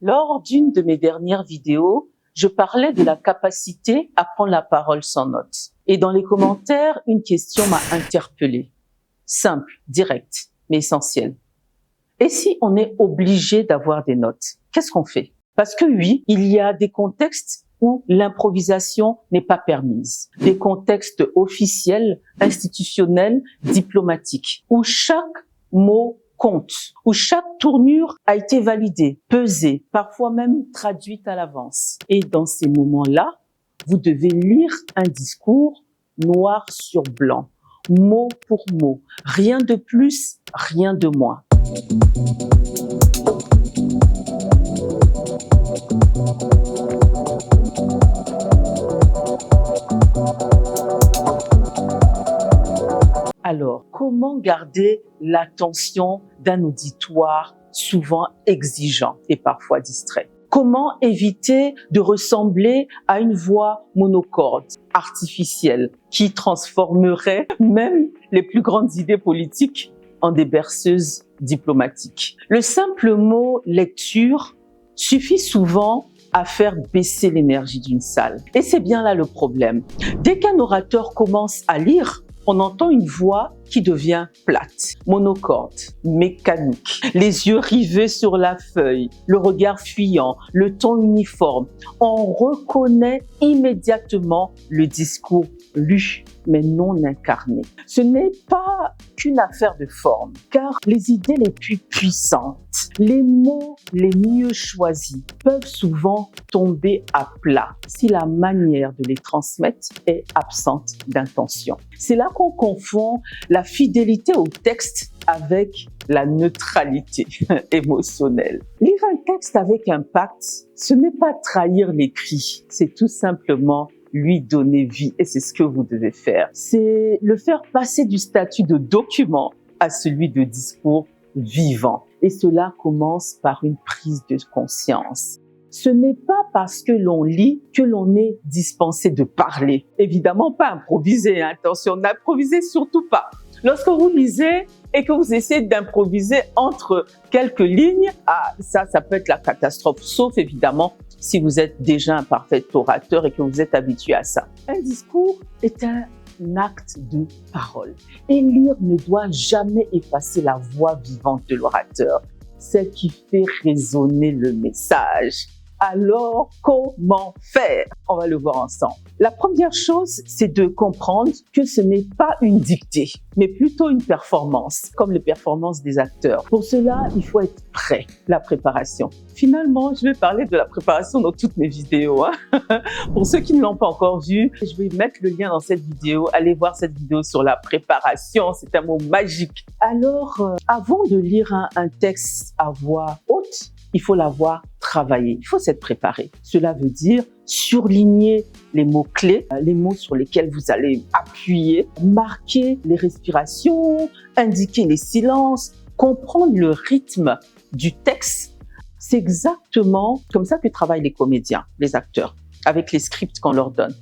Lors d'une de mes dernières vidéos, je parlais de la capacité à prendre la parole sans notes. Et dans les commentaires, une question m'a interpellée. Simple, directe, mais essentielle. Et si on est obligé d'avoir des notes, qu'est-ce qu'on fait? Parce que oui, il y a des contextes où l'improvisation n'est pas permise. Des contextes officiels, institutionnels, diplomatiques, où chaque mot compte, où chaque tournure a été validée, pesée, parfois même traduite à l'avance. Et dans ces moments-là, vous devez lire un discours noir sur blanc, mot pour mot, rien de plus, rien de moins. Alors, comment garder l'attention d'un auditoire souvent exigeant et parfois distrait? Comment éviter de ressembler à une voix monocorde, artificielle, qui transformerait même les plus grandes idées politiques en des berceuses diplomatiques? Le simple mot lecture suffit souvent à faire baisser l'énergie d'une salle. Et c'est bien là le problème. Dès qu'un orateur commence à lire, on entend une voix qui devient plate, monocorde, mécanique, les yeux rivés sur la feuille, le regard fuyant, le ton uniforme. On reconnaît immédiatement le discours lu, mais non incarné. Ce n'est pas qu'une affaire de forme, car les idées les plus puissantes, les mots les mieux choisis peuvent souvent tomber à plat si la manière de les transmettre est absente d'intention. C'est là qu'on confond la fidélité au texte avec la neutralité émotionnelle. Lire un texte avec impact, ce n'est pas trahir l'écrit, c'est tout simplement lui donner vie, et c'est ce que vous devez faire. C'est le faire passer du statut de document à celui de discours vivant. Et cela commence par une prise de conscience. Ce n'est pas parce que l'on lit que l'on est dispensé de parler. Évidemment pas improviser, attention, n'improvisez surtout pas. Lorsque vous lisez et que vous essayez d'improviser entre quelques lignes, ça peut être la catastrophe, sauf évidemment si vous êtes déjà un parfait orateur et que vous êtes habitué à ça. Un discours est un acte de parole. Et lire ne doit jamais effacer la voix vivante de l'orateur, celle qui fait résonner le message. Alors, comment faire? On va le voir ensemble. La première chose, c'est de comprendre que ce n'est pas une dictée, mais plutôt une performance, comme les performances des acteurs. Pour cela, il faut être prêt, la préparation. Finalement, je vais parler de la préparation dans toutes mes vidéos. Pour ceux qui ne l'ont pas encore vu, je vais mettre le lien dans cette vidéo. Allez voir cette vidéo sur la préparation, c'est un mot magique. Alors, avant de lire un texte à voix haute, il faut l'avoir travaillé, il faut s'être préparé. Cela veut dire surligner les mots-clés, les mots sur lesquels vous allez appuyer, marquer les respirations, indiquer les silences, comprendre le rythme du texte. C'est exactement comme ça que travaillent les comédiens, les acteurs, avec les scripts qu'on leur donne.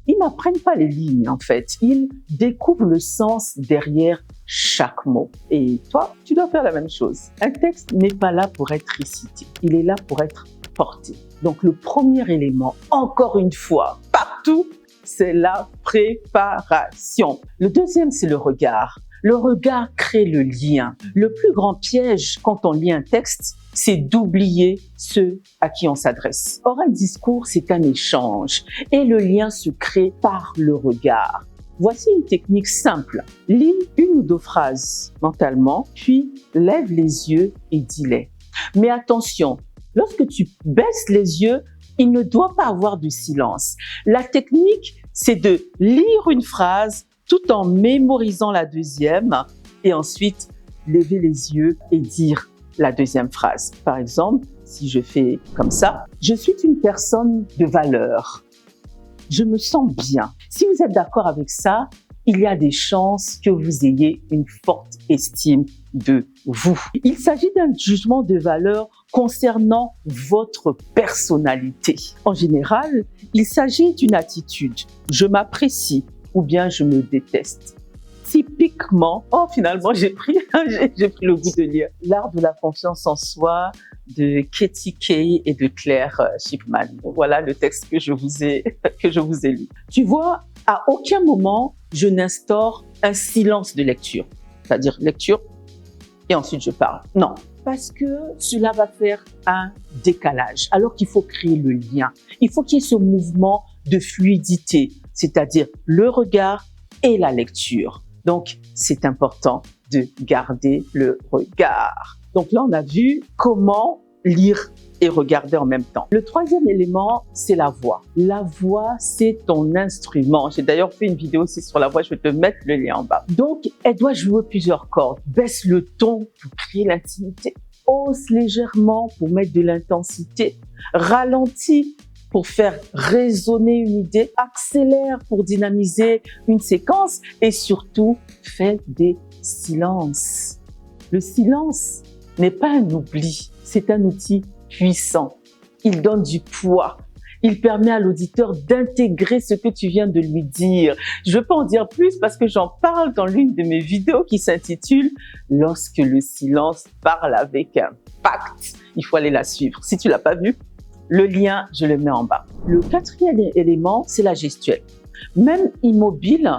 Ils n'apprennent pas les lignes, en fait. Ils découvrent le sens derrière chaque mot. Et toi, tu dois faire la même chose. Un texte n'est pas là pour être récité. Il est là pour être porté. Donc, le premier élément, encore une fois, partout, c'est la préparation. Le deuxième, c'est le regard. Le regard crée le lien. Le plus grand piège quand on lit un texte, c'est d'oublier ceux à qui on s'adresse. Or, un discours, c'est un échange et le lien se crée par le regard. Voici une technique simple. Lis une ou deux phrases mentalement, puis lève les yeux et dis-les. Mais attention, lorsque tu baisses les yeux, il ne doit pas avoir de silence. La technique, c'est de lire une phrase tout en mémorisant la deuxième et ensuite lever les yeux et dire la deuxième phrase. Par exemple, si je fais comme ça, je suis une personne de valeur. Je me sens bien. Si vous êtes d'accord avec ça, il y a des chances que vous ayez une forte estime de vous. Il s'agit d'un jugement de valeur concernant votre personnalité. En général, il s'agit d'une attitude. Je m'apprécie ou bien je me déteste. Typiquement, finalement, j'ai pris le goût de lire. L'art de la confiance en soi de Katie Kay et de Claire Shipman. Voilà le texte que je vous ai lu. Tu vois, à aucun moment, je n'instaure un silence de lecture. C'est-à-dire lecture et ensuite je parle. Non, parce que cela va faire un décalage, alors qu'il faut créer le lien. Il faut qu'il y ait ce mouvement de fluidité, c'est-à-dire le regard et la lecture. Donc, c'est important de garder le regard. Donc là, on a vu comment lire et regarder en même temps. Le troisième élément, c'est la voix. La voix, c'est ton instrument. J'ai d'ailleurs fait une vidéo aussi sur la voix, je vais te mettre le lien en bas. Donc, elle doit jouer plusieurs cordes. Baisse le ton pour créer l'intimité. Hausse légèrement pour mettre de l'intensité. Ralentis pour faire résonner une idée. Accélère pour dynamiser une séquence. Et surtout, fais des silences. Le silence n'est pas un oubli, c'est un outil puissant. Il donne du poids. Il permet à l'auditeur d'intégrer ce que tu viens de lui dire. Je peux en dire plus parce que j'en parle dans l'une de mes vidéos qui s'intitule « Lorsque le silence parle avec impact ». Il faut aller la suivre. Si tu l'as pas vue, le lien, je le mets en bas. Le quatrième élément, c'est la gestuelle. Même immobile,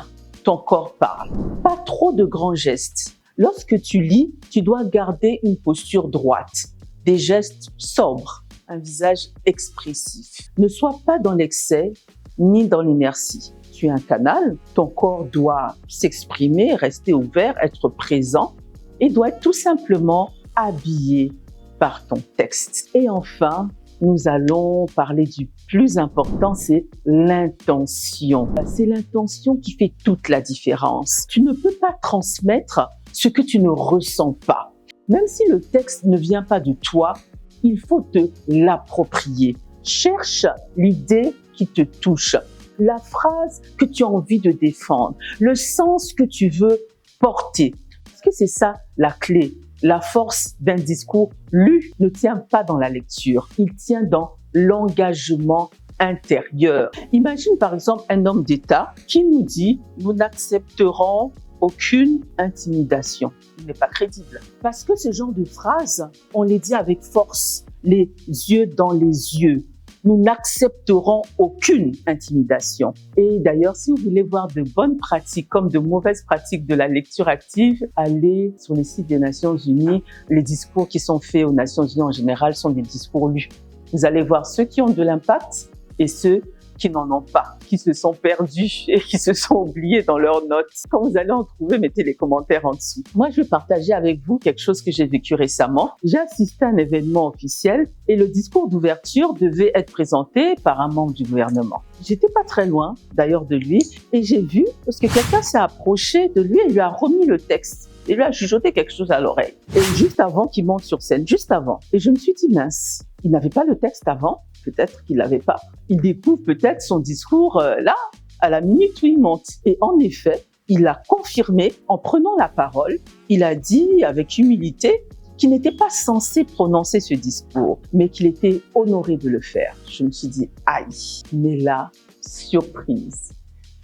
ton corps parle. Pas trop de grands gestes. Lorsque tu lis, tu dois garder une posture droite, des gestes sobres, un visage expressif. Ne sois pas dans l'excès ni dans l'inertie. Tu es un canal, ton corps doit s'exprimer, rester ouvert, être présent et doit être tout simplement habillé par ton texte. Et enfin, nous allons parler du plus important, c'est l'intention. C'est l'intention qui fait toute la différence. Tu ne peux pas transmettre ce que tu ne ressens pas. Même si le texte ne vient pas de toi, il faut te l'approprier. Cherche l'idée qui te touche, la phrase que tu as envie de défendre, le sens que tu veux porter. Parce que c'est ça la clé. La force d'un discours lu ne tient pas dans la lecture, il tient dans l'engagement intérieur. Imagine par exemple un homme d'État qui nous dit « Nous n'accepterons aucune intimidation ». Il n'est pas crédible. Parce que ce genre de phrases, on les dit avec force, les yeux dans les yeux. Nous n'accepterons aucune intimidation. Et d'ailleurs, si vous voulez voir de bonnes pratiques comme de mauvaises pratiques de la lecture active, allez sur les sites des Nations Unies. Les discours qui sont faits aux Nations Unies en général sont des discours lus. Vous allez voir ceux qui ont de l'impact et ceux qui n'en ont pas, qui se sont perdus et qui se sont oubliés dans leurs notes. Quand vous allez en trouver, mettez les commentaires en dessous. Moi, je vais partager avec vous quelque chose que j'ai vécu récemment. J'ai assisté à un événement officiel et le discours d'ouverture devait être présenté par un membre du gouvernement. J'étais pas très loin, d'ailleurs, de lui et j'ai vu, parce que quelqu'un s'est approché de lui et lui a remis le texte. Et lui a chuchoté quelque chose à l'oreille. Et juste avant qu'il monte sur scène, juste avant. Et je me suis dit, mince, il n'avait pas le texte avant. Peut-être qu'il l'avait pas. Il découvre peut-être son discours là, à la minute où il monte. Et en effet, il a confirmé en prenant la parole. Il a dit avec humilité qu'il n'était pas censé prononcer ce discours, mais qu'il était honoré de le faire. Je me suis dit, aïe, mais là, surprise.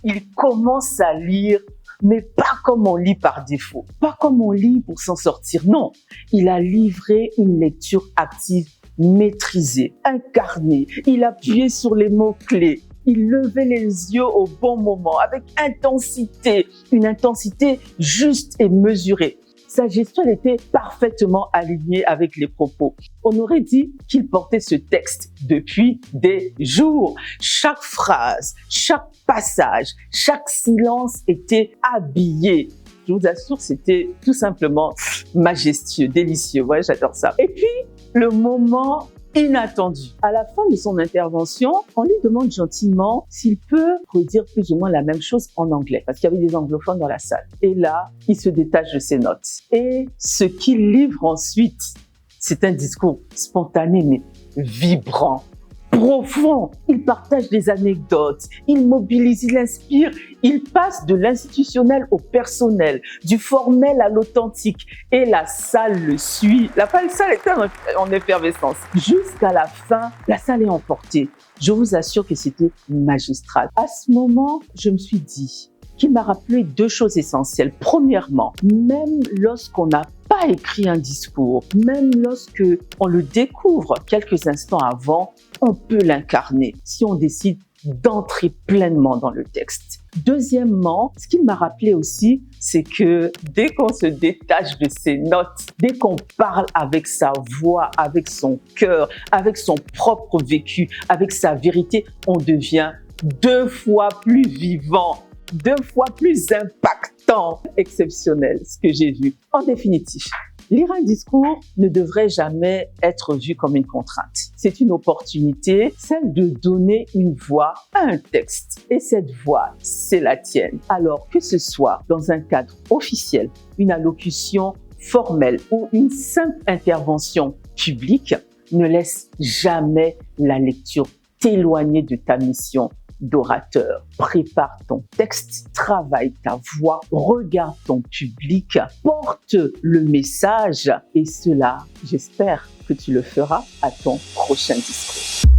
Il commence à lire, mais pas comme on lit par défaut, pas comme on lit pour s'en sortir. Non, il a livré une lecture active maîtrisé, incarné. Il appuyait sur les mots-clés. Il levait les yeux au bon moment, avec intensité, une intensité juste et mesurée. Sa gestuelle était parfaitement alignée avec les propos. On aurait dit qu'il portait ce texte depuis des jours. Chaque phrase, chaque passage, chaque silence était habillé. Je vous assure, c'était tout simplement majestueux, délicieux. Ouais, j'adore ça. Et puis, le moment inattendu. À la fin de son intervention, on lui demande gentiment s'il peut redire plus ou moins la même chose en anglais, parce qu'il y avait des anglophones dans la salle. Et là, il se détache de ses notes. Et ce qu'il livre ensuite, c'est un discours spontané, mais vibrant, profond. Il partage des anecdotes, il mobilise, il inspire, il passe de l'institutionnel au personnel, du formel à l'authentique. Et la salle le suit. La salle était en effervescence. Jusqu'à la fin, la salle est emportée. Je vous assure que c'était magistral. À ce moment, je me suis dit, qui m'a rappelé deux choses essentielles. Premièrement, même lorsqu'on n'a pas écrit un discours, même lorsque on le découvre quelques instants avant, on peut l'incarner si on décide d'entrer pleinement dans le texte. Deuxièmement, ce qu'il m'a rappelé aussi, c'est que dès qu'on se détache de ses notes, dès qu'on parle avec sa voix, avec son cœur, avec son propre vécu, avec sa vérité, on devient 2 fois plus vivant, 2 fois plus impactant, exceptionnel, ce que j'ai vu. En définitive, lire un discours ne devrait jamais être vu comme une contrainte. C'est une opportunité, celle de donner une voix à un texte. Et cette voix, c'est la tienne. Alors que ce soit dans un cadre officiel, une allocution formelle ou une simple intervention publique, ne laisse jamais la lecture t'éloigner de ta mission d'orateur. Prépare ton texte, travaille ta voix, regarde ton public, porte le message et cela, j'espère que tu le feras à ton prochain discours.